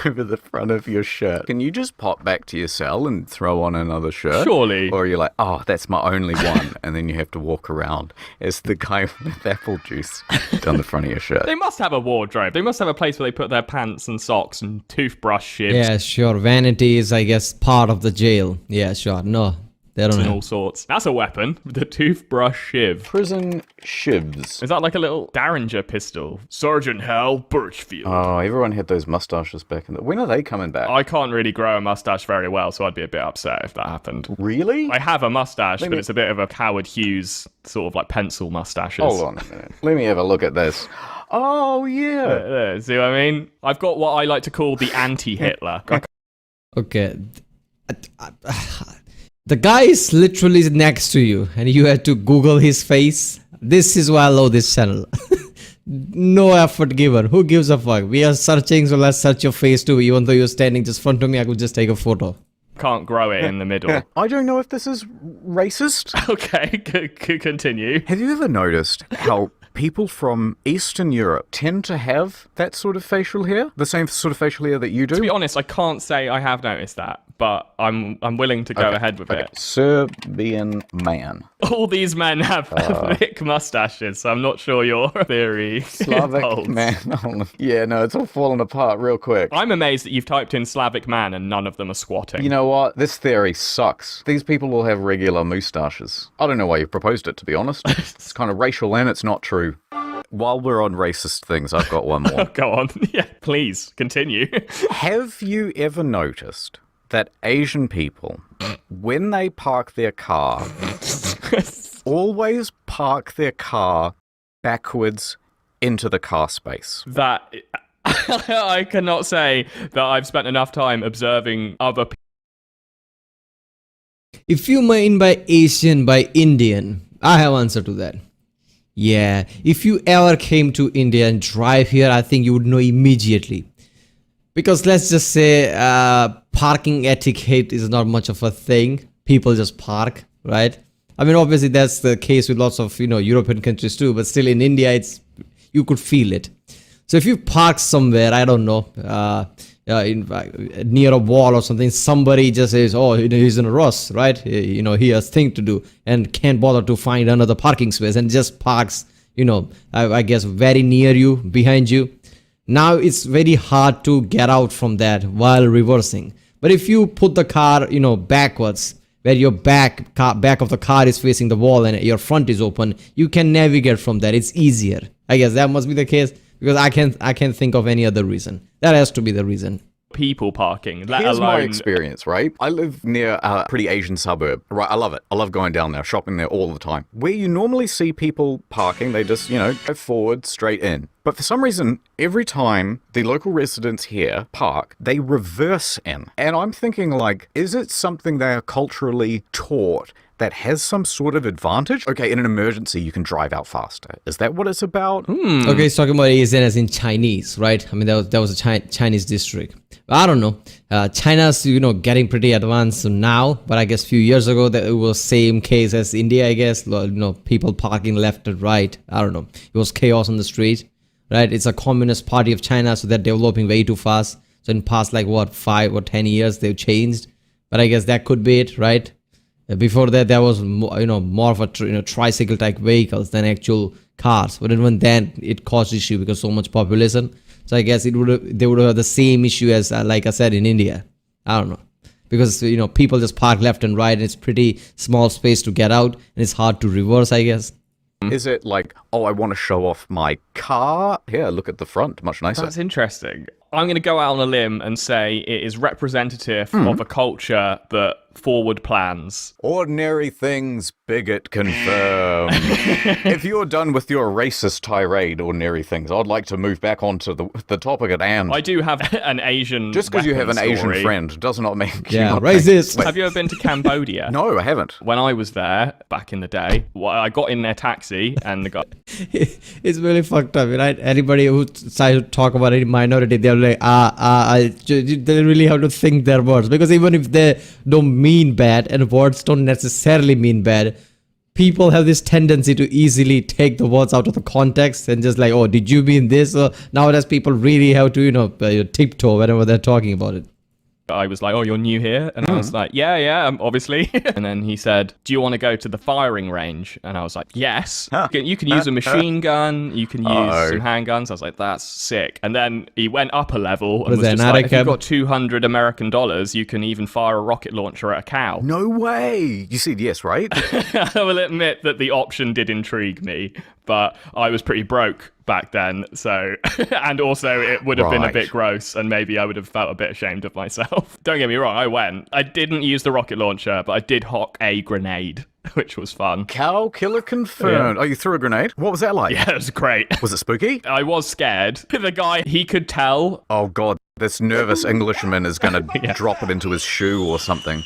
over the front of your shirt, can you just pop back to your cell and throw on another shirt? Surely. Or you're like, oh, that's my only one, and then you have to walk around as the guy with apple juice down the front of your shirt. They must have a wardrobe. They must have a place where they put their pants and socks and toothbrush shit. Yeah, sure. Vanity is, I guess, part of the jail. Yeah, sure. No. They don't and have. all sorts. That's a weapon. The toothbrush shiv. Prison shivs. Is that like a little Derringer pistol? Sergeant Hal Birchfield. Oh, everyone had those mustaches back in the... When are they coming back? I can't really grow a mustache very well, so I'd be a bit upset if that happened. Really? I have a mustache, but it's a bit of a Howard Hughes sort of like pencil mustaches. Hold on a minute. Let me have a look at this. Oh, yeah. See what I mean? I've got what I like to call the anti-Hitler. Okay. The guy is literally next to you and you had to Google his face. This is why I love this channel. No effort given. Who gives a fuck? We are searching, so let's search your face too. Even though you're standing just front of me, I could just take a photo. Can't grow it in the middle. I don't know if this is racist. Okay, continue. Have you ever noticed how people from Eastern Europe tend to have that sort of facial hair? The same sort of facial hair that you do? To be honest, I can't say I have noticed that, but I'm willing to go ahead with it. Serbian man. All these men have thick mustaches, so I'm not sure your theory Slavic holds. man. Yeah, no, it's all falling apart real quick. I'm amazed that you've typed in Slavic man and none of them are squatting. You know what? This theory sucks. These people will have regular moustaches. I don't know why you've proposed it, to be honest. It's kind of racial and it's not true. While we're on racist things, I've got one more. Go on. Yeah, please, continue. Have you ever noticed that Asian people, when they park their car, always park their car backwards into the car space? That... I cannot say that I've spent enough time observing other people. If you mean by Asian by Indian, I have answer to that. Yeah, if you ever came to India and drive here, I think you would know immediately. Because let's just say parking etiquette is not much of a thing. People just park, right? I mean, obviously that's the case with lots of, European countries too, but still in India, you could feel it. So if you park somewhere, I don't know, near a wall or something, somebody just says, oh, he's in a rush, right? He has thing to do and can't bother to find another parking space and just parks, I guess very near you, behind you. Now it's very hard to get out from that while reversing. But if you put the car, backwards, where your back of the car is facing the wall and your front is open, you can navigate from there. It's easier. I guess that must be the case. Because I can't think of any other reason. That has to be the reason. People parking, let Here's alone... my experience, right? I live near a pretty Asian suburb. Right, I love it. I love going down there, shopping there all the time. Where you normally see people parking, they just, go forward, straight in. But for some reason, every time the local residents here park, they reverse in. And I'm thinking, is it something they are culturally taught that has some sort of advantage? Okay, in an emergency, you can drive out faster. Is that what it's about? Okay, it's talking about Asian as in Chinese, right? I mean, that was a Chinese district. I don't know. China's, getting pretty advanced now, but I guess a few years ago, that it was same case as India, I guess. People parking left and right. I don't know. It was chaos on the street, right? It's a communist party of China, so they're developing way too fast. So in past, 5 or 10 years, they've changed. But I guess that could be it, right? Before that, there was more of a tricycle type vehicles than actual cars. But even then, it caused issue because so much population. So I guess they would have the same issue as like I said in India. I don't know, because people just park left and right, and it's pretty small space to get out, and it's hard to reverse, I guess. Is it oh, I want to show off my car? Here, look at the front, much nicer. That's interesting. I'm going to go out on a limb and say it is representative of a culture that forward plans. Ordinary things, bigot confirmed. If you're done with your racist tirade, ordinary things, I'd like to move back onto the topic at hand. I do have an Asian Just because you have an story. Asian friend does not make you not racist. Have you ever been to Cambodia? No, I haven't. When I was there back in the day, I got in their taxi and the guy... It's really fucked up, right? Anybody who tries to talk about any minority, they're like, they really have to think their words. Because even if they don't mean bad, and words don't necessarily mean bad, people have this tendency to easily take the words out of the context and just oh, did you mean this? Or nowadays people really have to, tiptoe whenever they're talking about it. I was like, oh, you're new here? And I was like, yeah, obviously. And then he said, do you want to go to the firing range? And I was like, yes. You can use a machine gun. You can use some handguns. I was like, that's sick. And then he went up a level and was just like, if you've got $200 American, you can even fire a rocket launcher at a cow. No way. You said yes, right? I will admit that the option did intrigue me, but I was pretty broke back then, so and also it would have been a bit gross, and maybe I would have felt a bit ashamed of myself. Don't get me wrong, I went. I didn't use the rocket launcher, but I did hock a grenade, which was fun. Cow killer confirmed. Oh, you threw a grenade? What was that like? Yeah, it was great. Was it spooky? I was scared. The guy, he could tell. Oh god, this nervous Englishman is gonna drop it into his shoe or something.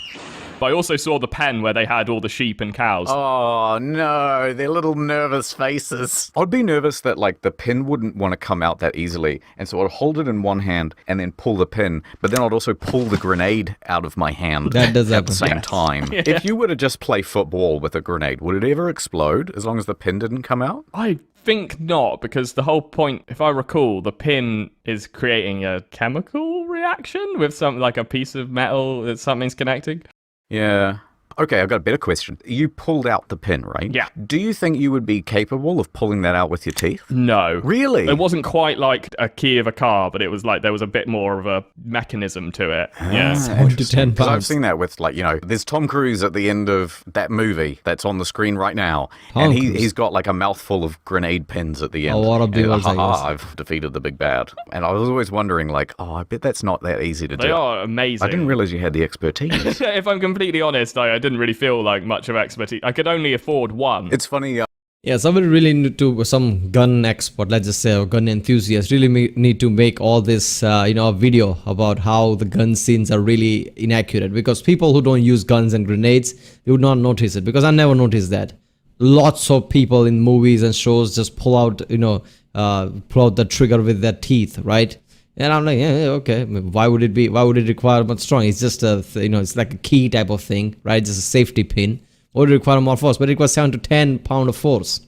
But I also saw the pen where they had all the sheep and cows. Oh no, their little nervous faces. I'd be nervous that like the pin wouldn't want to come out that easily, and so I'd hold it in one hand and then pull the pin, but then I'd also pull the grenade out of my hand at the same time. Yeah. If you were to just play football with a grenade, would it ever explode as long as the pin didn't come out? I think not, because the whole point, if I recall, the pin is creating a chemical reaction with something like a piece of metal that something's connecting. Yeah. Okay, I've got a better question. You pulled out the pin, right? Yeah. Do you think you would be capable of pulling that out with your teeth? No. Really? It wasn't quite like a key of a car, but it was like there was a bit more of a mechanism to it. Yeah. 1 to 10 pounds. I've seen that with, like, you know, there's Tom Cruise at the end of that movie that's on the screen right now, and he's got like a mouthful of grenade pins at the end. A lot of people say I've defeated the big bad. And I was always wondering, like, I bet that's not that easy to do. They are amazing. I didn't realize you had the expertise. If I'm completely honest, I didn't really feel like much of expertise. I could only afford one. It's funny. Yeah, somebody really need to, some gun expert, let's just say, or gun enthusiast, really need to make all this, a video about how the gun scenes are really inaccurate. Because people who don't use guns and grenades, they would not notice it. Because I never noticed that. Lots of people in movies and shows just pull out the trigger with their teeth, right? And I'm like, yeah, okay. Why would it require much strong? It's just it's like a key type of thing, right? Just a safety pin. Or would it require more force? But it requires 7 to 10 pounds of force.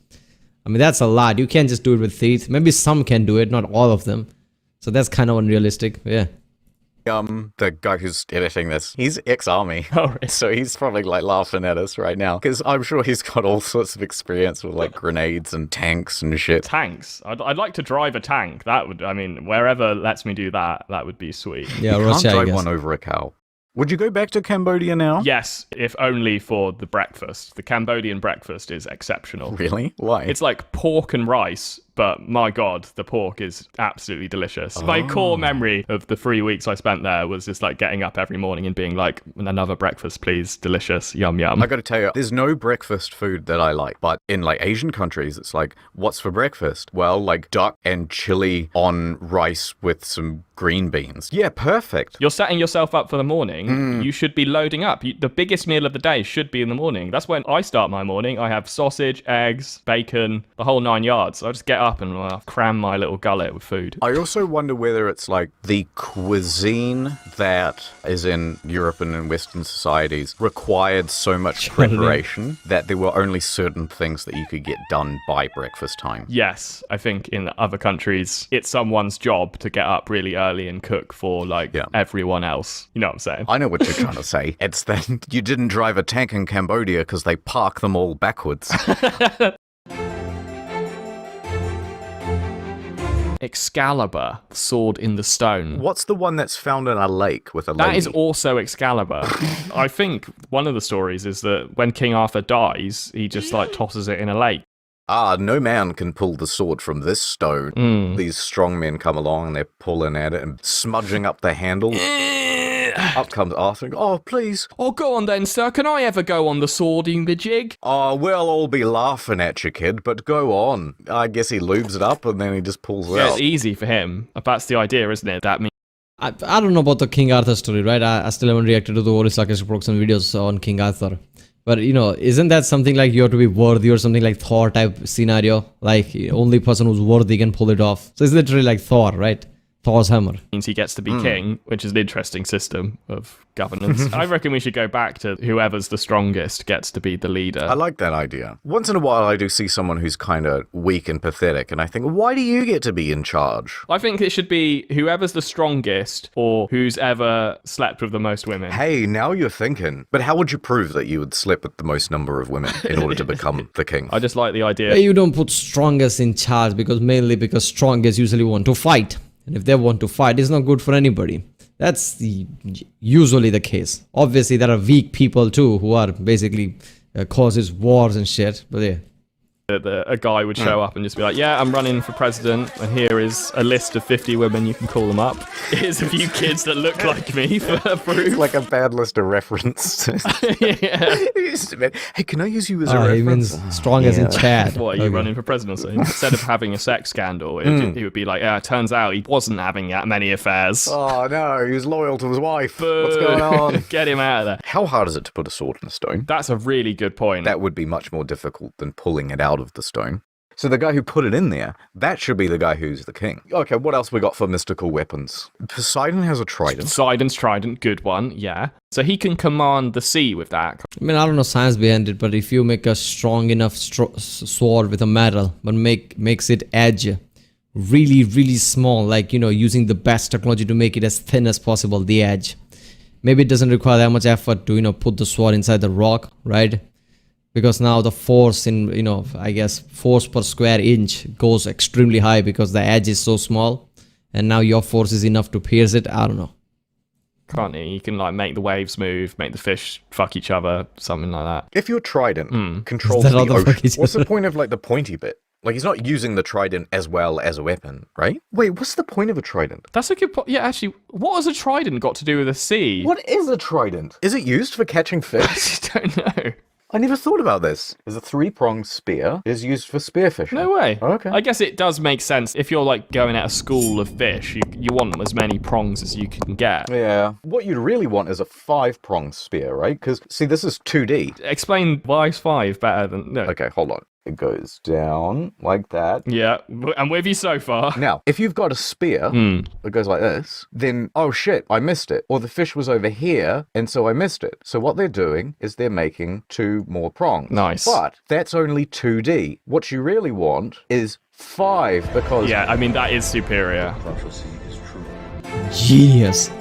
I mean, that's a lot. You can't just do it with teeth. Maybe some can do it, not all of them. So that's kind of unrealistic. Yeah. The guy who's editing this, he's ex-army. Oh, really? So he's probably like laughing at us right now, because I'm sure he's got all sorts of experience with like grenades and tanks and shit. Tanks? I'd like to drive a tank. That would, I mean, wherever lets me do that, that would be sweet. Yeah, you Russia, can't drive one over a cow. Would you go back to Cambodia now? Yes, if only for the breakfast. The Cambodian breakfast is exceptional. Really? Why? It's like pork and rice, but my god, the pork is absolutely delicious. My core memory of the 3 weeks I spent there was just like getting up every morning and being like, another breakfast please, delicious, yum yum. I gotta tell you, there's no breakfast food that I like, but in like Asian countries, it's like, what's for breakfast? Well, like duck and chili on rice with some green beans. Yeah, perfect. You're setting yourself up for the morning. You should be loading up. The biggest meal of the day should be in the morning. That's when I start my morning. I have sausage, eggs, bacon, the whole 9 yards. I just get up and cram my little gullet with food. I also wonder whether it's like the cuisine that is in European and Western societies required so much preparation that there were only certain things that you could get done by breakfast time. Yes, I think in other countries, it's someone's job to get up really early and cook for like everyone else. You know what I'm saying? I know what you're trying to say. It's that you didn't drive a tank in Cambodia because they park them all backwards. Excalibur, sword in the stone. What's the one that's found in a lake with a lady? That is also Excalibur. I think one of the stories is that when King Arthur dies, he just like tosses it in a lake. No man can pull the sword from this stone. These strong men come along and they're pulling at it and smudging up the handle. Up comes Arthur. Oh, please. Oh, go on then, sir. Can I ever go on the swording the jig? Oh, we'll all be laughing at you, kid, but go on. I guess he lubes it up and then he just pulls it out. It's easy for him. That's the idea, isn't it? That means I don't know about the King Arthur story, right? I still haven't reacted to the Orisakis production videos on King Arthur. But, isn't that something like you have to be worthy or something like Thor type scenario? Like, only person who's worthy can pull it off. So it's literally like Thor, right? Thor's hammer. Means he gets to be king, which is an interesting system of governance. I reckon we should go back to whoever's the strongest gets to be the leader. I like that idea. Once in a while, I do see someone who's kind of weak and pathetic, and I think, why do you get to be in charge? I think it should be whoever's the strongest or who's ever slept with the most women. Hey, now you're thinking. But how would you prove that you would sleep with the most number of women in order to become the king? I just like the idea. You don't put strongest in charge mainly because strongest usually want to fight. And if they want to fight, it's not good for anybody. That's usually the case. Obviously, there are weak people too who are basically causes wars and shit. But yeah. A guy would show up and just be like, yeah, I'm running for president, and here is a list of 50 women, you can call them up. Here's a few kids that look like me for proof. It's like a bad list of reference. Yeah. Hey, can I use you as a reference? He means strongest in Chad. What, are you running for presidency? Instead of having a sex scandal, he would be like, yeah, it turns out he wasn't having that many affairs. Oh, no, he was loyal to his wife. Boo. What's going on? Get him out of there. How hard is it to put a sword in a stone? That's a really good point. That would be much more difficult than pulling it out of the stone. So the guy who put it in there, that should be the guy who's the king. Okay, what else we got for mystical weapons? Poseidon has a trident. Poseidon's trident, good one, yeah. So he can command the sea with that. I mean, I don't know science behind it, but if you make a strong enough sword with a metal, but makes it edge really, really small, like, you know, using the best technology to make it as thin as possible, the edge. Maybe it doesn't require that much effort to, you know, put the sword inside the rock, right? Because now the force in, you know, I guess force per square inch goes extremely high because the edge is so small. And now your force is enough to pierce it. I don't know. Can't he? You can like make the waves move, make the fish fuck each other, something like that. If your trident controls the ocean, what's the point of like the pointy bit? Like, he's not using the trident as well as a weapon, right? Wait, what's the point of a trident? That's a good point. Yeah, actually, what has a trident got to do with the sea? What is a trident? Is it used for catching fish? I just don't know. I never thought about this. Is a three-pronged spear is used for spearfishing. No way. Okay. I guess it does make sense. If you're like going at a school of fish, you want as many prongs as you can get. Yeah. What you'd really want is a 5-pronged spear, right? Because, see, this is 2D. Explain why is 5 better than... No. Okay, hold on. It goes down like that. Yeah, I'm with you so far. Now, if you've got a spear that goes like this, then, oh shit, I missed it. Or the fish was over here, and so I missed it. So what they're doing is they're making 2 more prongs. Nice. But that's only 2D. What you really want is 5, because... Yeah, I mean, that is superior. Prophecy is true. Genius.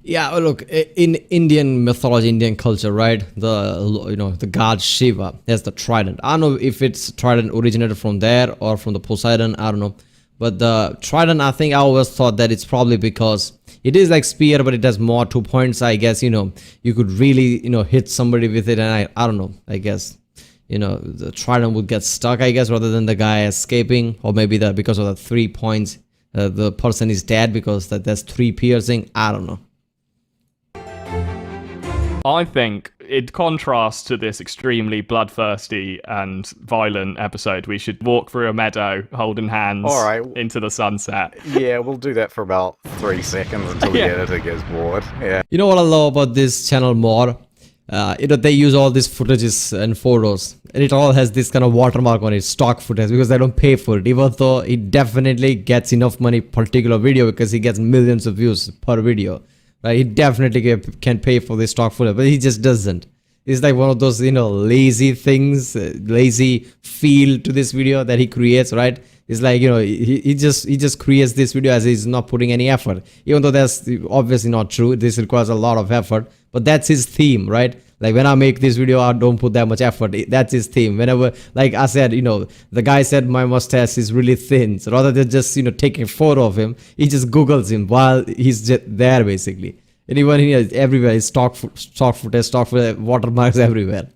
Yeah, look, in Indian mythology, Indian culture, right? The god Shiva has the trident. I don't know if it's trident originated from there or from the Poseidon. I don't know, but the trident, I think I always thought that it's probably because it is like spear, but it has more 2 points. I guess, you know, you could really, you know, hit somebody with it, and I don't know. I guess, you know, the trident would get stuck, I guess, rather than the guy escaping, or maybe because of the 3 points, the person is dead because there's 3 piercing. I don't know. I think, in contrast to this extremely bloodthirsty and violent episode, we should walk through a meadow holding hands into the sunset. Yeah, we'll do that for about 3 seconds until the editor gets bored. Yeah. You know what I love about this channel more? You know, they use all these footages and photos, and it all has this kind of watermark on it, stock footage, because they don't pay for it, even though it definitely gets enough money per particular video because he gets millions of views per video. Right, he definitely can pay for this stock footage, but he just doesn't. It's like one of those, you know, lazy things, lazy feel to this video that he creates, right? It's like, you know, he just creates this video as he's not putting any effort, even though that's obviously not true. This requires a lot of effort, but that's his theme, right? Like, when I make this video, I don't put that much effort. That's his theme. Whenever, like I said, you know, the guy said my mustache is really thin. So rather than just, you know, taking a photo of him, he just Googles him while he's just there, basically. And even here, everywhere is stock footage, watermarks everywhere.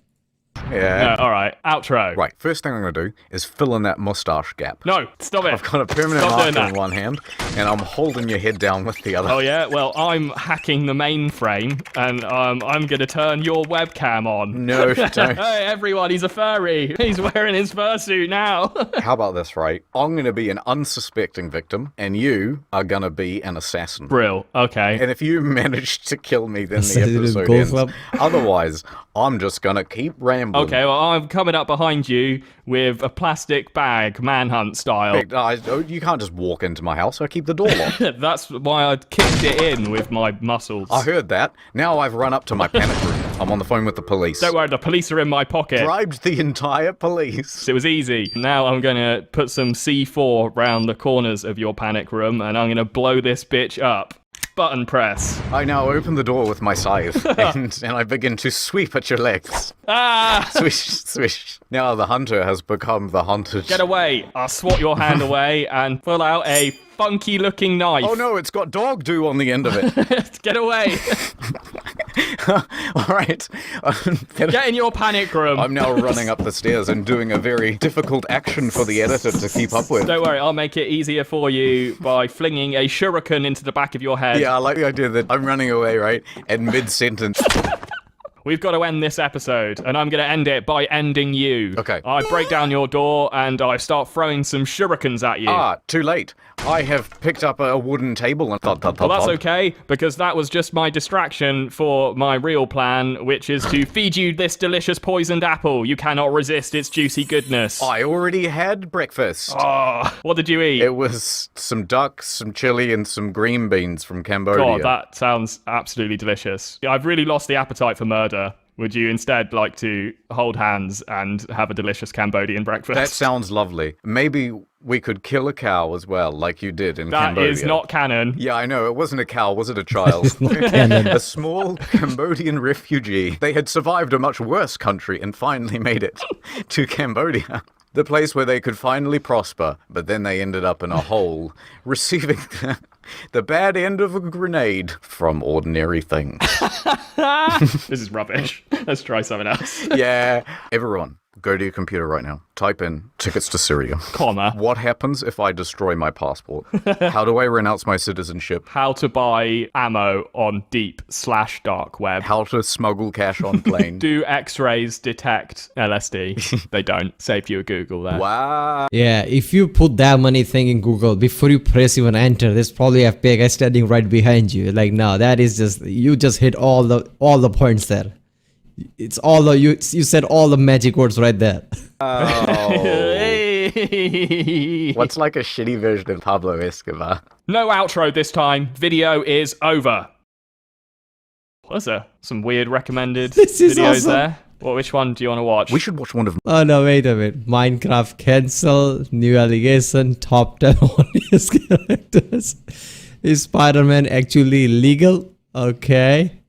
Yeah. All right, outro. Right, first thing I'm going to do is fill in that mustache gap. No, stop it. I've got a permanent marker in one hand, and I'm holding your head down with the other. Oh, yeah? Well, I'm hacking the mainframe, and I'm going to turn your webcam on. No, don't. Hey, everyone, he's a furry. He's wearing his fursuit now. How about this, right? I'm going to be an unsuspecting victim, and you are going to be an assassin. Brill, okay. And if you manage to kill me, then the episode ends. Otherwise, I'm just gonna keep rambling. Okay, well, I'm coming up behind you with a plastic bag, manhunt style. You can't just walk into my house. I keep the door locked. That's why I kicked it in with my muscles. I heard that. Now I've run up to my panic room. I'm on the phone with the police. Don't worry, the police are in my pocket. Bribed the entire police. It was easy. Now I'm going to put some C4 around the corners of your panic room, and I'm going to blow this bitch up. Button press. I now open the door with my scythe, and I begin to sweep at your legs. Ah! Swish, swish. Now the hunter has become the hunted. Get away. I'll swat your hand away and pull out a funky-looking knife. Oh no, it's got dog do on the end of it. Get away. All right. Get in your panic room. I'm now running up the stairs and doing a very difficult action for the editor to keep up with. Don't worry, I'll make it easier for you by flinging a shuriken into the back of your head. Yeah, I like the idea that I'm running away, right? And mid-sentence... We've got to end this episode, and I'm going to end it by ending you. Okay. I break down your door, and I start throwing some shurikens at you. Ah, too late. I have picked up a wooden table and thud. Well, that's okay, because that was just my distraction for my real plan, which is to feed you this delicious poisoned apple. You cannot resist its juicy goodness. I already had breakfast. Oh, what did you eat? It was some duck, some chili, and some green beans from Cambodia. God, that sounds absolutely delicious. I've really lost the appetite for murder. Would you instead like to hold hands and have a delicious Cambodian breakfast? That sounds lovely. Maybe we could kill a cow as well, like you did in Cambodia. That is not canon. Yeah, I know. It wasn't a cow. Was it a child? A small Cambodian refugee. They had survived a much worse country and finally made it to Cambodia. The place where they could finally prosper, but then they ended up in a hole, receiving the bad end of a grenade from ordinary things. This is rubbish. Let's try something else. Yeah. Everyone, go to your computer right now. Type in tickets to Syria. Comma. What happens if I destroy my passport? How do I renounce my citizenship? How to buy ammo on deep/dark web. How to smuggle cash on plane. Do X-rays detect LSD? They don't. Saved you a Google there. Wow. Yeah, if you put that money thing in Google, before you press even enter, there's probably a FBI guy standing right behind you. Like, no, that is just, you just hit all the points there. It's all the, you said all the magic words right there. Oh. Hey. What's like a shitty version of Pablo Escobar? No outro this time. Video is over. Was there some weird recommended This is videos awesome. there? Well, which one do you want to watch? We should watch one of... Oh no, wait a minute. Minecraft cancel, new allegation, top 10 audience characters. Is Spider-Man actually legal? Okay.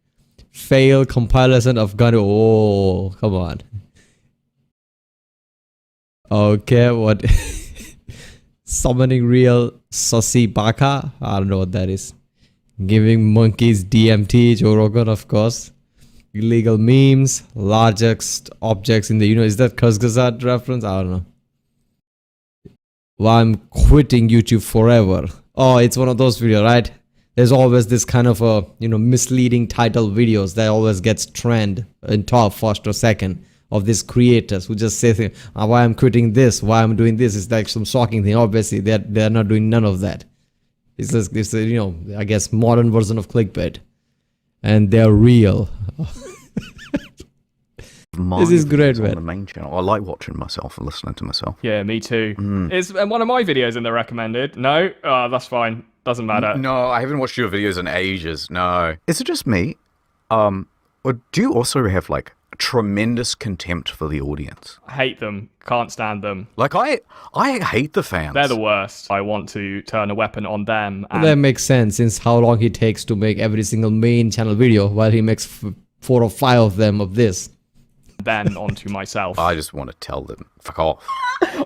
Fail compilation of gun. Oh, come on. Okay, what? Summoning real sussy baka? I don't know what that is. Giving monkeys DMT, Joe Rogan, of course. Illegal memes, largest objects in the universe. Is that Kurzgesagt reference? I don't know. Well, I'm quitting YouTube forever. Oh, it's one of those videos, right? There's always this kind of a, misleading title videos that always gets trend in top first or second of these creators who just say things, why I'm quitting this, why I'm doing this. It's like some shocking thing. Obviously, they're not doing none of that. It's just, I guess modern version of clickbait. And they're real. This is great, man. On the main channel. I like watching myself and listening to myself. Yeah, me too. Is one of my videos in the recommended? No? Oh, that's fine. Doesn't matter. No, I haven't watched your videos in ages. No. Is it just me? Or do you also have like tremendous contempt for the audience? I hate them. Can't stand them. Like I hate the fans. They're the worst. I want to turn a weapon on them. And That makes sense since how long he takes to make every single main channel video while he makes 4 or 5 of them of this. then onto myself. I just want to tell them, fuck off.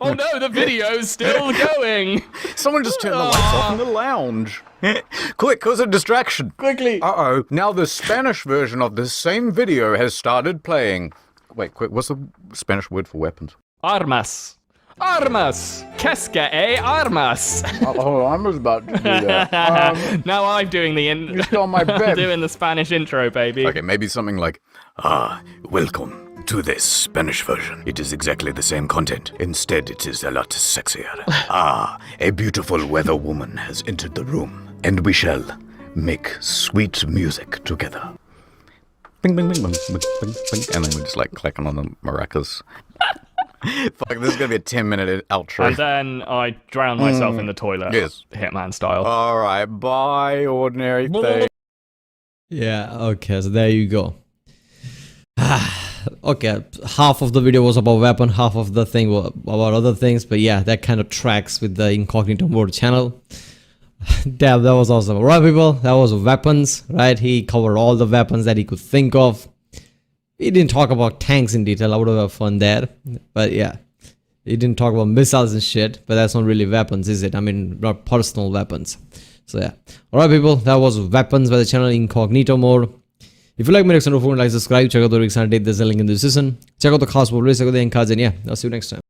Oh no, the video's still going. Someone just turned the lights off in the lounge. Quick, cause a distraction. Quickly. Uh-oh, now the Spanish version of this same video has started playing. Wait, quick, what's the Spanish word for weapons? Armas. Armas! Kesca armas! Oh, I was about to do that. Now I'm doing the You stole my bed. doing the Spanish intro, baby. Okay, maybe something like, welcome to this Spanish version. It is exactly the same content. Instead, it is a lot sexier. A beautiful weather woman has entered the room, and we shall make sweet music together. bing, bing, bing, bing, bing, bing, bing, and then we're just like clicking on the maracas. Fuck, this is gonna be a 10-minute outro. And then I drown myself in the toilet. Yes. Hitman style. All right, bye, ordinary thing. Yeah, okay, so there you go. Okay, half of the video was about weapon, half of the thing was about other things, but yeah, that kind of tracks with the Incognito Mode channel. Damn, that was awesome. Alright, people, that was weapons, right? He covered all the weapons that he could think of. He didn't talk about tanks in detail. I would have fun there, but yeah, he didn't talk about missiles and shit. But that's not really weapons, is it? I mean, not personal weapons. So yeah, alright, people, that was weapons by the channel Incognito Mode. If you like my next video, like, subscribe, check out the lyrics and date. There's a link in the description. Check out the cast for release, and yeah, I'll see you next time.